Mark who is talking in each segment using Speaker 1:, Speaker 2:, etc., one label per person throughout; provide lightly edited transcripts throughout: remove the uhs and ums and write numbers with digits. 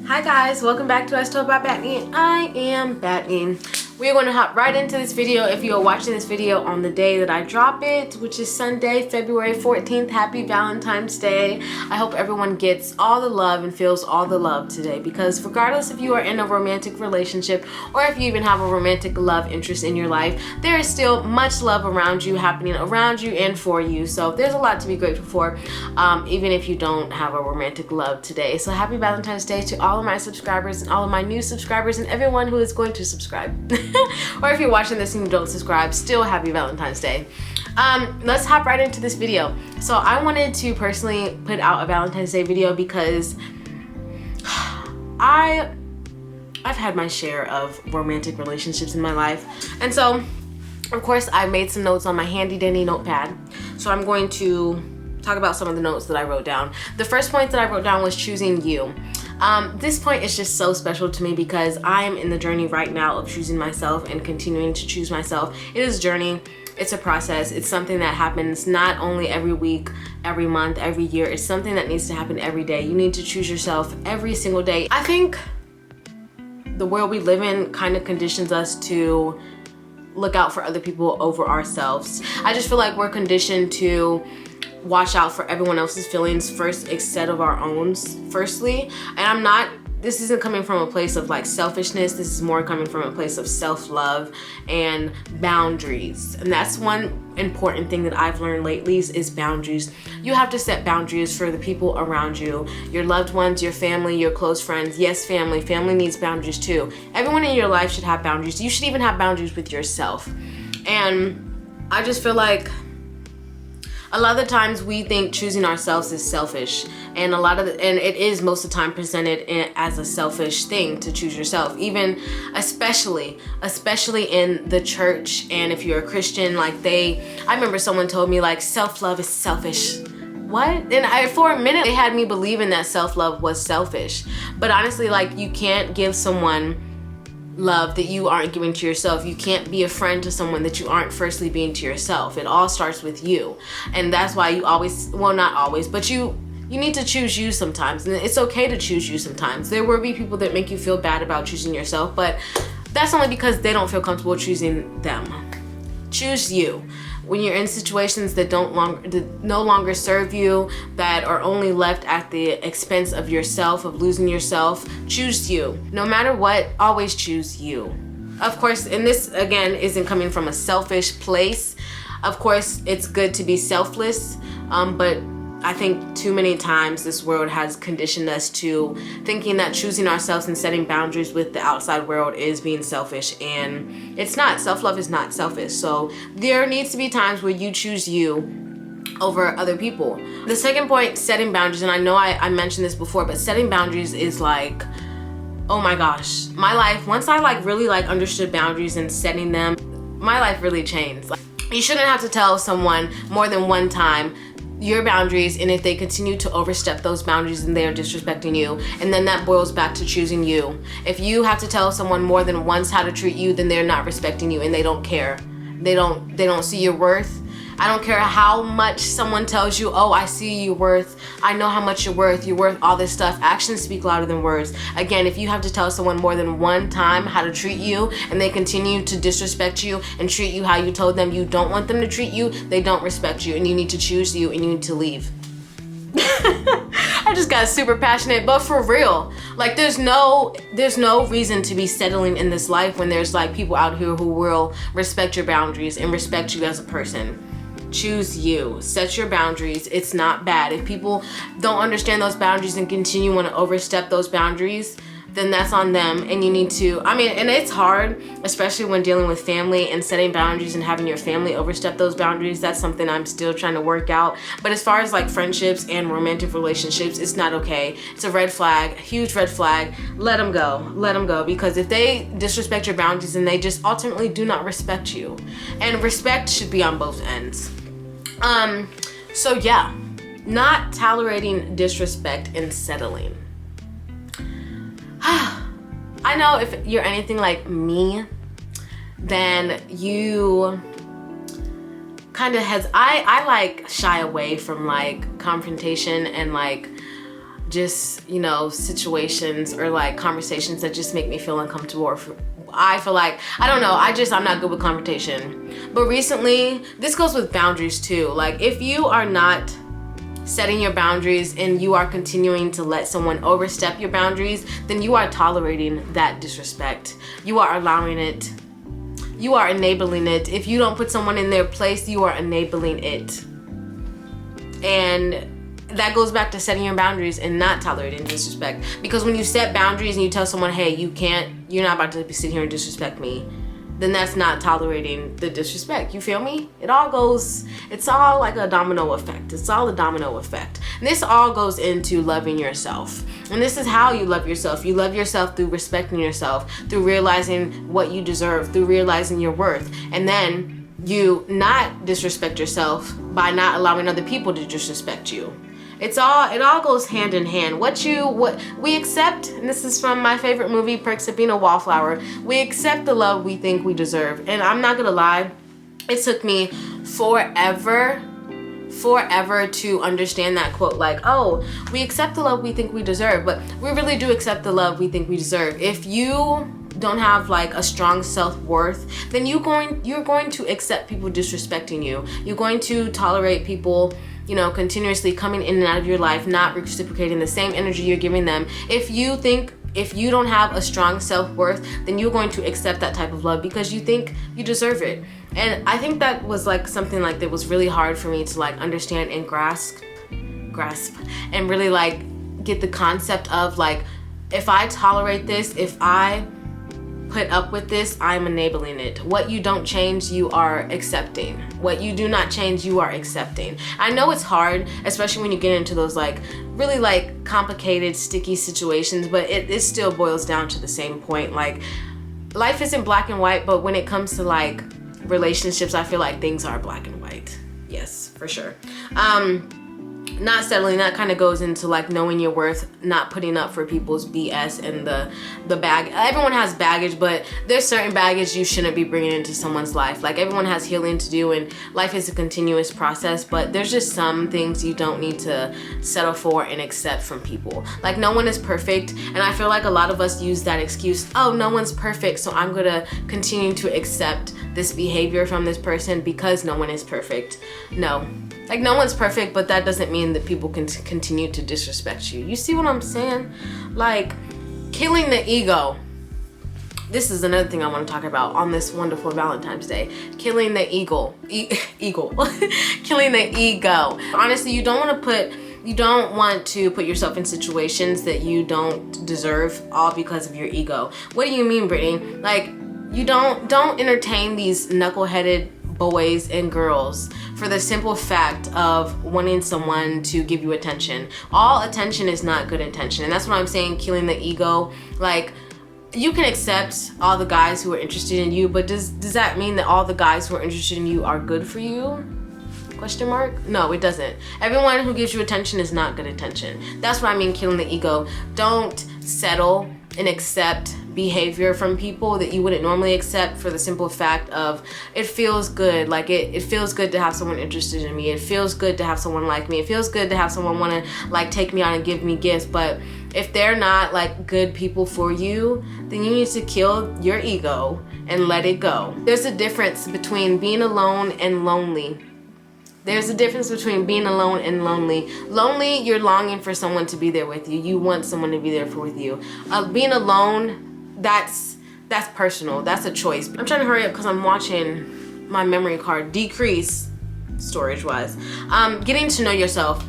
Speaker 1: Hi guys, welcome back to Us Told by Batney. I am Batney. We are going to hop right into this video. If you are watching this video on the day that I drop it, which is Sunday, February 14th, happy Valentine's Day. I hope everyone gets all the love and feels all the love today, because regardless if you are in a romantic relationship or if you even have a romantic love interest in your life, there is still much love around you, happening around you and for you. So there's a lot to be grateful for, even if you don't have a romantic love today. So happy Valentine's Day to all of my subscribers and all of my new subscribers and everyone who is going to subscribe. Or if you're watching this and you don't subscribe, still happy Valentine's Day. Let's hop right into this video. So I wanted to personally put out a Valentine's Day video because I've had my share of romantic relationships in my life. And so, of course, I made some notes on my handy dandy notepad. So I'm going to talk about some of the notes that I wrote down. The first point that I wrote down was choosing you. This point is just so special to me because I am in the journey right now of choosing myself and continuing to choose myself. It is a journey. It's a process. It's something that happens not only every week, every month, every year. It's something that needs to happen every day. You need to choose yourself every single day. I think the world we live in kind of conditions us to look out for other people over ourselves. I just feel like we're conditioned to watch out for everyone else's feelings first instead of our own firstly. And this isn't coming from a place of like selfishness. This is more coming from a place of self-love and boundaries. And that's one important thing that I've learned lately is boundaries. You have to set boundaries for the people around you, your loved ones, your family, your close friends. Yes, family needs boundaries too. Everyone in your life should have boundaries. You should even have boundaries with yourself. And I just feel like a lot of the times we think choosing ourselves is selfish, and it is most of the time presented as a selfish thing to choose yourself, even especially in the church. And if you're a Christian, I remember someone told me like self-love is selfish. What? And for a minute they had me believing that self-love was selfish. But honestly, like, you can't give someone love that you aren't giving to yourself. You can't be a friend to someone that you aren't firstly being to yourself. It all starts with you. And that's why you always, well, not always, but you need to choose you sometimes. And it's okay to choose you sometimes. There will be people that make you feel bad about choosing yourself, but that's only because they don't feel comfortable choosing them. Choose you. When you're in situations that no longer serve you, that are only left at the expense of yourself, of losing yourself, choose you. No matter what, always choose you. Of course, and this again isn't coming from a selfish place. Of course, it's good to be selfless, but I think too many times this world has conditioned us to thinking that choosing ourselves and setting boundaries with the outside world is being selfish, and it's not. Self-love is not selfish. So there needs to be times where you choose you over other people. The second point, setting boundaries, and I know I mentioned this before, but setting boundaries is like, oh my gosh, my life, once I really understood boundaries and setting them, my life really changed. You shouldn't have to tell someone more than one time your boundaries, and if they continue to overstep those boundaries, then they are disrespecting you, and then that boils back to choosing you. If you have to tell someone more than once how to treat you, then they're not respecting you and they don't care. They don't see your worth. I don't care how much someone tells you, oh, I see your worth, I know how much you're worth all this stuff. Actions speak louder than words. Again, if you have to tell someone more than one time how to treat you and they continue to disrespect you and treat you how you told them you don't want them to treat you, they don't respect you, and you need to choose you and you need to leave. I just got super passionate, but for real, there's no reason to be settling in this life when there's people out here who will respect your boundaries and respect you as a person. Choose you. Set your boundaries. It's not bad. If people don't understand those boundaries and continue want to overstep those boundaries, then that's on them. And you need to, and it's hard, especially when dealing with family and setting boundaries and having your family overstep those boundaries. That's something I'm still trying to work out. But as far as friendships and romantic relationships, it's not okay. It's a red flag, a huge red flag. Let them go. Let them go. Because if they disrespect your boundaries, then they just ultimately do not respect you. And respect should be on both ends. So yeah, not tolerating disrespect and settling. I know if you're anything like me, then you kind of I shy away from confrontation and just, you know, situations or like conversations that just make me feel uncomfortable, or I feel like, I don't know, I'm not good with confrontation. But recently, this goes with boundaries too. Like, if you are not setting your boundaries and you are continuing to let someone overstep your boundaries, then you are tolerating that disrespect. You are allowing it. You are enabling it. If you don't put someone in their place, you are enabling it. And that goes back to setting your boundaries and not tolerating disrespect. Because when you set boundaries and you tell someone, hey, you're not about to be sitting here and disrespect me, then that's not tolerating the disrespect. You feel me? It's all like a domino effect. It's all a domino effect. And this all goes into loving yourself. And this is how you love yourself. You love yourself through respecting yourself, through realizing what you deserve, through realizing your worth. And then you not disrespect yourself by not allowing other people to disrespect you. It all goes hand in hand. What we accept, and this is from my favorite movie, Perks of Being a Wallflower, we accept the love we think we deserve. And I'm not gonna lie, it took me forever to understand that quote. Like, oh, we accept the love we think we deserve, but we really do accept the love we think we deserve. If you don't have like a strong self-worth, then you're going to accept people disrespecting you. You're going to tolerate people, you know, continuously coming in and out of your life, not reciprocating the same energy you're giving them. If you don't have a strong self-worth, then you're going to accept that type of love because you think you deserve it. And I think that was like something like that was really hard for me to like understand and grasp and really like get the concept of like, if I tolerate this, if I put up with this, I'm enabling it. What you don't change, you are accepting. What you do not change, you are accepting. I know it's hard, especially when you get into those like really like complicated, sticky situations, but it still boils down to the same point. Like, life isn't black and white, but when it comes to like relationships, I feel like things are black and white. Yes, for sure. Not settling, that kind of goes into like knowing your worth, not putting up for people's BS and the bag. Everyone has baggage, but there's certain baggage you shouldn't be bringing into someone's life. Like, everyone has healing to do and life is a continuous process, but there's just some things you don't need to settle for and accept from people. Like, no one is perfect, and I feel like a lot of us use that excuse, oh, no one's perfect, so I'm gonna continue to accept this behavior from this person because no one is perfect. No. Like, no one's perfect, but that doesn't mean that people can continue to disrespect you. You see what I'm saying? Like, killing the ego. This is another thing I want to talk about on this wonderful Valentine's Day. Killing the ego. Killing the ego. Honestly, you don't want to put yourself in situations that you don't deserve, all because of your ego. What do you mean, Brittany? Like, you don't entertain these knuckleheaded boys and girls for the simple fact of wanting someone to give you attention. All attention is not good intention, and that's what I'm saying, killing the ego. Like, you can accept all the guys who are interested in you, but does that mean that all the guys who are interested in you are good for you? Question mark? No, it doesn't. Everyone who gives you attention is not good attention. That's what I mean, killing the ego. Don't settle and accept behavior from people that you wouldn't normally accept for the simple fact of it feels good. Like, it feels good to have someone interested in me. It feels good to have someone like me. It feels good to have someone want to like take me out and give me gifts. But if they're not like good people for you, then you need to kill your ego and let it go. There's a difference between being alone and lonely. There's a difference between being alone and lonely. Lonely, you're longing for someone to be there with you. You want someone to be there with you. Being alone, that's personal. That's a choice. I'm trying to hurry up because I'm watching my memory card decrease storage-wise. Getting to know yourself.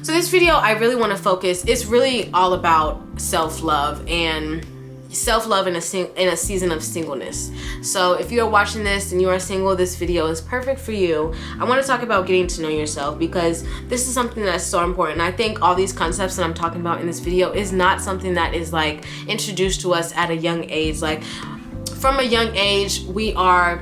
Speaker 1: So this video, I really want to focus. It's really all about self-love and self-love in a season of singleness. So if you're watching this and you are single, this video is perfect for you. I want to talk about getting to know yourself because this is something that's so important. I think all these concepts that I'm talking about in this video is not something that is like introduced to us at a young age. Like, from a young age, we are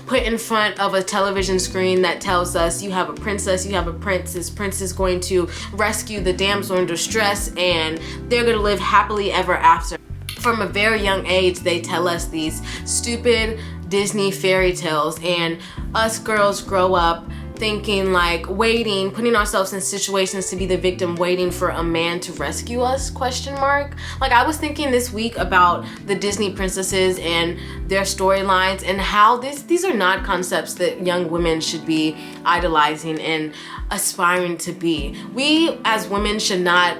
Speaker 1: put in front of a television screen that tells us you have a princess, you have a prince. This prince is going to rescue the damsel in distress and they're going to live happily ever after. From a very young age, they tell us these stupid Disney fairy tales, and us girls grow up thinking like waiting, putting ourselves in situations to be the victim, waiting for a man to rescue us, question mark. Like I was thinking this week about the Disney princesses and their storylines and how these are not concepts that young women should be idolizing and aspiring to be. We as women should not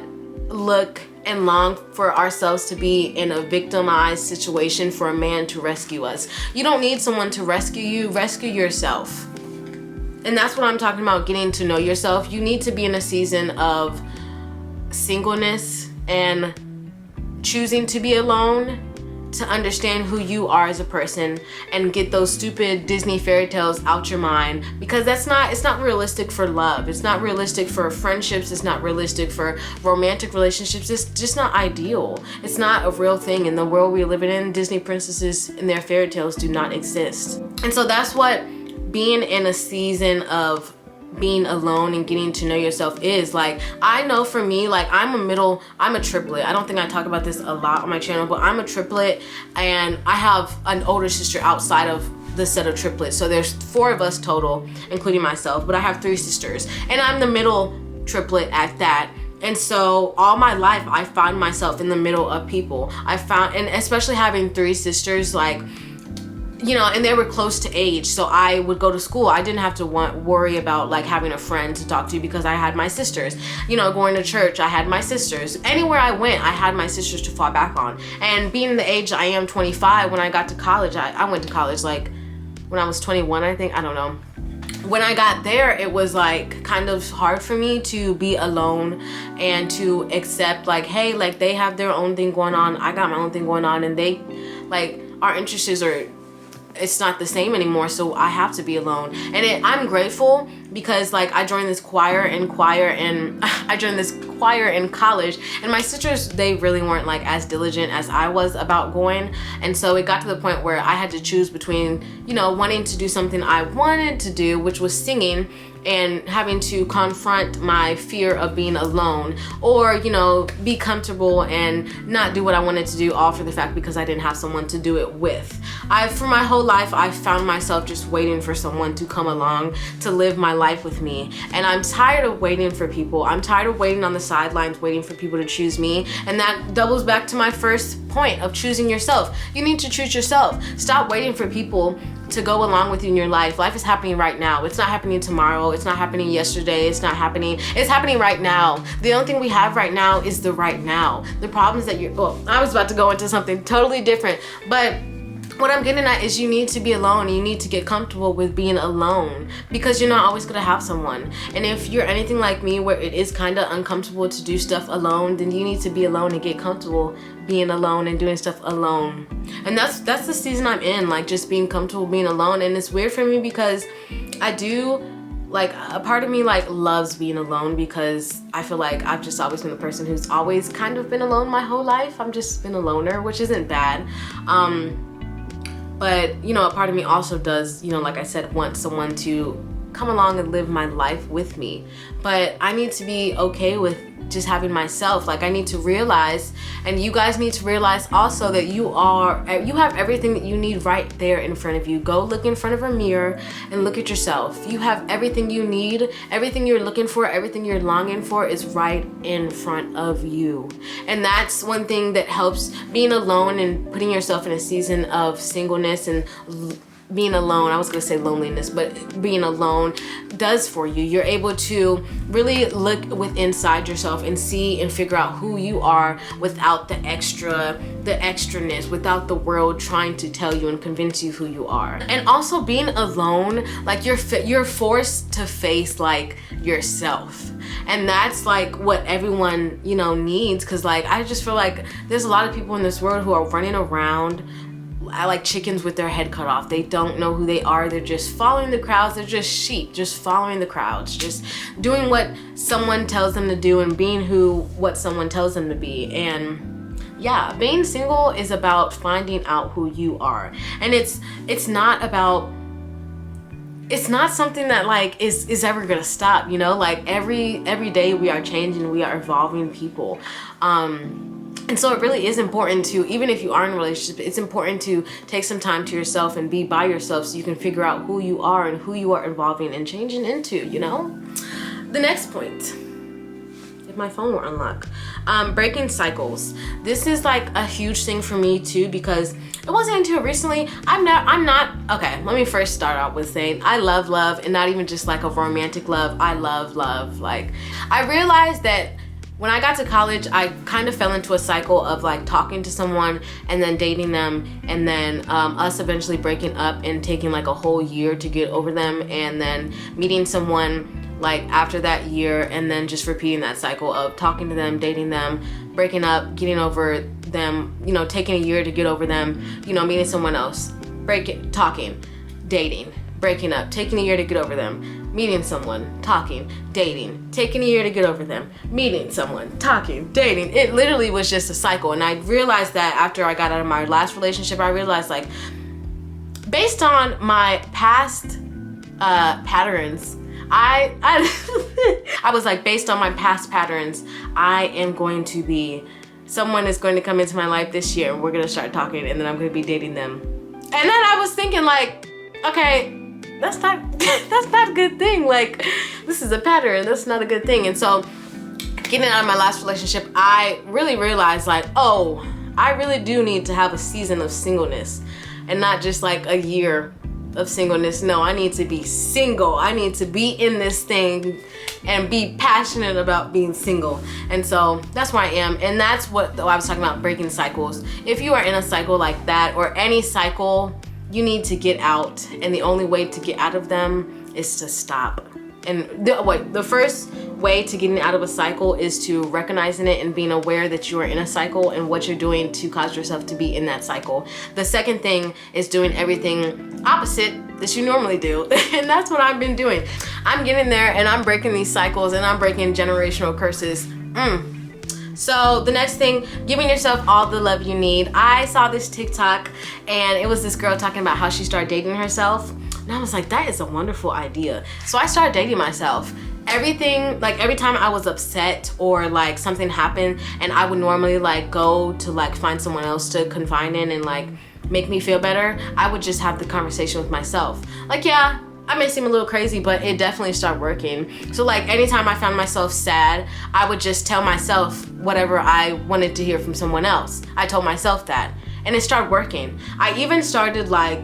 Speaker 1: look and long for ourselves to be in a victimized situation for a man to rescue us. You don't need someone to rescue you, rescue yourself. And that's what I'm talking about, getting to know yourself. You need to be in a season of singleness and choosing to be alone to understand who you are as a person and get those stupid Disney fairy tales out your mind, because it's not realistic for love. It's not realistic for friendships. It's not realistic for romantic relationships. It's just not ideal. It's not a real thing in the world we're living in. Disney princesses and their fairy tales do not exist. And so that's what being in a season of being alone and getting to know yourself is. Like, I know for me, like I'm a triplet. I don't think I talk about this a lot on my channel, but I'm a triplet and I have an older sister outside of the set of triplets. So there's 4 of us total, including myself, but I have 3 sisters and I'm the middle triplet at that. And so all my life I found myself in the middle of people. And especially having 3 sisters, like, you know, and they were close to age, so I would go to school. I didn't have to worry about like having a friend to talk to because I had my sisters. You know, going to church, I had my sisters. Anywhere I went, I had my sisters to fall back on. And being the age I am, 25, when I got to college, I went to college like when I was 21, I think, I don't know. When I got there, it was like kind of hard for me to be alone and to accept like, hey, like they have their own thing going on, I got my own thing going on, and they, like, our interests are, it's not the same anymore, so I have to be alone. And I'm grateful because like I joined this choir in college, and my sisters, they really weren't like as diligent as I was about going, and so it got to the point where I had to choose between, you know, wanting to do something I wanted to do, which was singing, and having to confront my fear of being alone, or, you know, be comfortable and not do what I wanted to do, all for the fact because I didn't have someone to do it with. For my whole life, I found myself just waiting for someone to come along to live my life with me. And I'm tired of waiting for people. I'm tired of waiting on the sidelines, waiting for people to choose me. And that doubles back to my first point of choosing yourself. You need to choose yourself. Stop waiting for people to go along with you in your life. Life is happening right now. It's not happening tomorrow. It's not happening yesterday. It's happening right now. The only thing we have right now is the right now. The problems that I was about to go into something totally different, but what I'm getting at is you need to be alone. You need to get comfortable with being alone because you're not always gonna have someone. And if you're anything like me where it is kind of uncomfortable to do stuff alone, then you need to be alone and get comfortable being alone and doing stuff alone. And that's the season I'm in, like just being comfortable being alone. And it's weird for me because I do, like, a part of me like loves being alone because I feel like I've just always been the person who's always kind of been alone my whole life. I've just been a loner, which isn't bad. But, you know, a part of me also does, you know, like I said, want someone to come along and live my life with me. But I need to be okay with just having myself. Like, I need to realize, and you guys need to realize also, that you have everything that you need right there in front of you. Go look in front of a mirror and look at yourself. You have everything you need. Everything you're looking for, everything you're longing for is right in front of you. And that's one thing that helps being alone and putting yourself in a season of singleness and being alone. I was gonna say loneliness, but being alone does for you. You're able to really look inside yourself and see and figure out who you are without the extraness, without the world trying to tell you and convince you who you are. And also being alone, like you're forced to face like yourself. And that's like what everyone, you know, needs. Cause like, I just feel like there's a lot of people in this world who are running around like chickens with their head cut off. They don't know who they are. They're just following the crowds. They're just sheep, just following the crowds, just doing what someone tells them to do and being what someone tells them to be. And yeah, being single is about finding out who you are. And it's not something that like is ever gonna stop, you know? Like every day we are changing, we are evolving people. And so it really is important to, even if you are in a relationship, it's important to take some time to yourself and be by yourself so you can figure out who you are and who you are evolving and changing into, you know? The next point, if my phone were unlocked, breaking cycles. This is like a huge thing for me too, because it wasn't until recently, okay, let me first start out with saying I love love, and not even just like a romantic love. I love love. Like, I realized that when I got to college, I kind of fell into a cycle of like talking to someone and then dating them, and then us eventually breaking up and taking like a whole year to get over them, and then meeting someone like after that year, and then just repeating that cycle of talking to them, dating them, breaking up, getting over them, you know, taking a year to get over them, you know, meeting someone else, talking, dating, breaking up, taking a year to get over them, meeting someone, talking, dating, taking a year to get over them, meeting someone, talking, dating. It literally was just a cycle. And I realized that after I got out of my last relationship, I realized like, based on my past patterns, I was like, based on my past patterns, I am going to be, someone is going to come into my life this year and we're gonna start talking, and then I'm gonna be dating them. And then I was thinking like, okay, that's not a good thing. Like, this is a pattern, that's not a good thing. And so getting out of my last relationship, I really realized like, oh, I really do need to have a season of singleness and not just like a year of singleness. No, I need to be single. I need to be in this thing and be passionate about being single. And so that's where I am. And that's what I was talking about, breaking cycles. If you are in a cycle like that, or any cycle, you need to get out, and the only way to get out of them is to stop. And the first way to getting out of a cycle is to recognizing it and being aware that you are in a cycle and what you're doing to cause yourself to be in that cycle. The second thing is doing everything opposite that you normally do. And that's what I've been doing. I'm getting there and I'm breaking these cycles and I'm breaking generational curses. So the next thing, giving yourself all the love you need. I saw this TikTok and it was this girl talking about how she started dating herself. And I was like, that is a wonderful idea. So I started dating myself. Everything, like every time I was upset or like something happened and I would normally like go to like find someone else to confide in and like make me feel better, I would just have the conversation with myself. Like, yeah, I may seem a little crazy, but it definitely started working. So like anytime I found myself sad, I would just tell myself whatever I wanted to hear from someone else. I told myself that and it started working. I even started like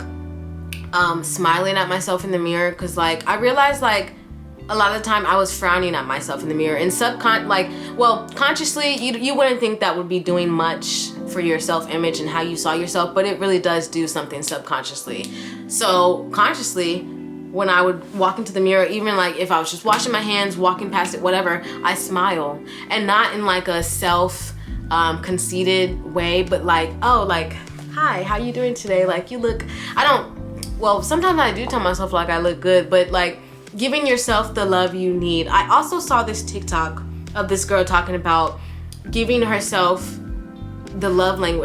Speaker 1: smiling at myself in the mirror, because like I realized like a lot of the time I was frowning at myself in the mirror, and consciously you wouldn't think that would be doing much for your self-image and how you saw yourself, but it really does do something subconsciously. So consciously, when I would walk into the mirror, even like if I was just washing my hands, walking past it, whatever, I smile, and not in like a self conceited way, but like, oh, like, hi, how you doing today? Like, you look, sometimes I do tell myself like I look good, but like giving yourself the love you need. I also saw this TikTok of this girl talking about giving herself the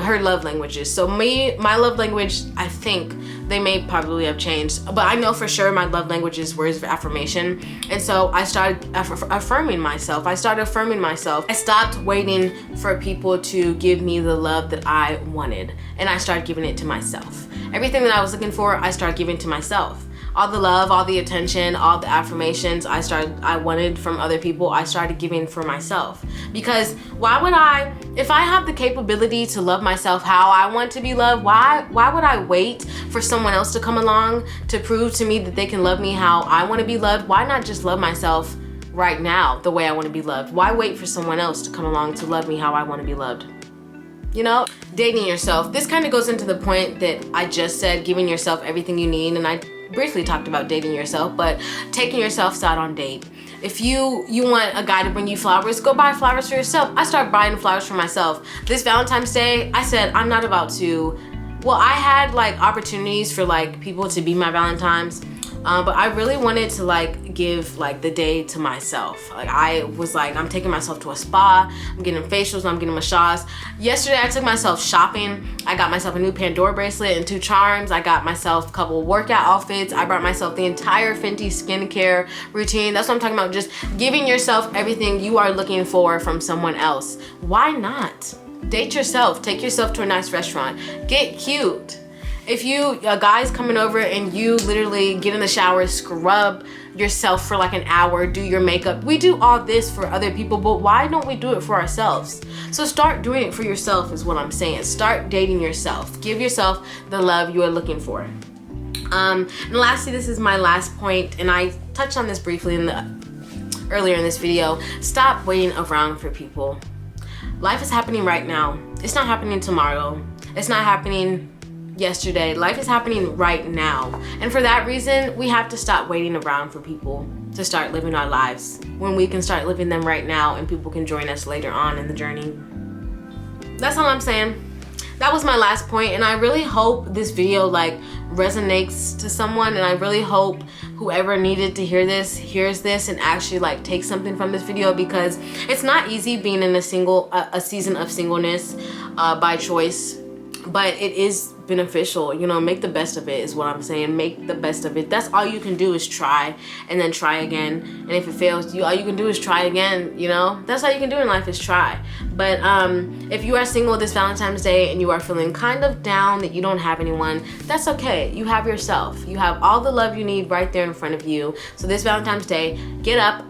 Speaker 1: her love languages. So my love language, I think they may probably have changed, but I know for sure my love language is words of affirmation. And so I started affirming myself. I stopped waiting for people to give me the love that I wanted, and I started giving it to myself. Everything that I was looking for, I started giving to myself. All the love, all the attention, all the affirmations I wanted from other people, I started giving for myself. Because why would if I have the capability to love myself how I want to be loved, why would I wait for someone else to come along to prove to me that they can love me how I want to be loved? Why not just love myself right now the way I want to be loved? Why wait for someone else to come along to love me how I want to be loved? You know, dating yourself. This kind of goes into the point that I just said, giving yourself everything you need, and I briefly talked about dating yourself, but taking yourself out on date. If you want a guy to bring you flowers, go buy flowers for yourself. I started buying flowers for myself. This Valentine's Day, I said I'm not about to, I had like opportunities for like people to be my Valentines, but I really wanted to like give like the day to myself. Like I was like, I'm taking myself to a spa, I'm getting facials, I'm getting massage. Yesterday I took myself shopping. I got myself a new Pandora bracelet and 2 charms. I got myself a couple workout outfits. I brought myself the entire Fenty skincare routine. That's what I'm talking about, just giving yourself everything you are looking for from someone else. Why not? Date yourself. Take yourself to a nice restaurant. Get cute. If a guy's coming over and you literally get in the shower, scrub yourself for like an hour, do your makeup. We do all this for other people, but why don't we do it for ourselves? So start doing it for yourself is what I'm saying. Start dating yourself. Give yourself the love you are looking for. And lastly, this is my last point, and I touched on this briefly earlier in this video. Stop waiting around for people. Life is happening right now. It's not happening tomorrow. It's not happening yesterday. Life is happening right now. And for that reason, we have to stop waiting around for people to start living our lives when we can start living them right now and people can join us later on in the journey. That's all I'm saying. That was my last point, and I really hope this video like resonates to someone, and I really hope whoever needed to hear this hears this and actually like take something from this video, because it's not easy being in a season of singleness by choice, but it is beneficial. You know, make the best of it is what I'm saying. Make the best of it. That's all you can do is try, and then try again. And if it fails, all you can do is try again. You know, that's all you can do in life is try. But if you are single this Valentine's Day and you are feeling kind of down that you don't have anyone, that's okay. You have yourself. You have all the love you need right there in front of you. So this Valentine's Day, get up,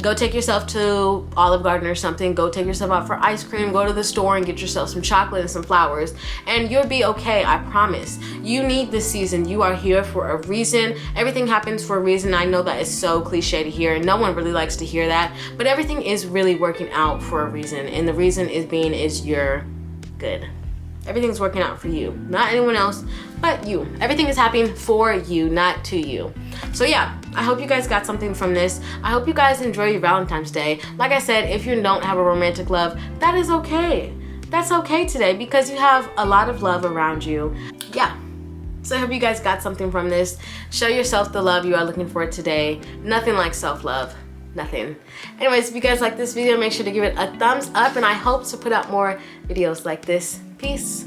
Speaker 1: go take yourself to Olive Garden or something. Go take yourself out for ice cream. Go to the store and get yourself some chocolate and some flowers, and you'll be okay, I promise. You need this season. You are here for a reason. Everything happens for a reason. I know that is so cliche to hear, and no one really likes to hear that, but everything is really working out for a reason, and the reason is you're good. Everything's working out for you, not anyone else but you. Everything is happening for you, not to you. So yeah, I hope you guys got something from this. I hope you guys enjoy your Valentine's Day. Like I said, if you don't have a romantic love, that is okay. That's okay today, because you have a lot of love around you. Yeah. So I hope you guys got something from this. Show yourself the love you are looking for today. Nothing like self-love. Nothing. Anyways, if you guys like this video, make sure to give it a thumbs up, and I hope to put out more videos like this. Peace.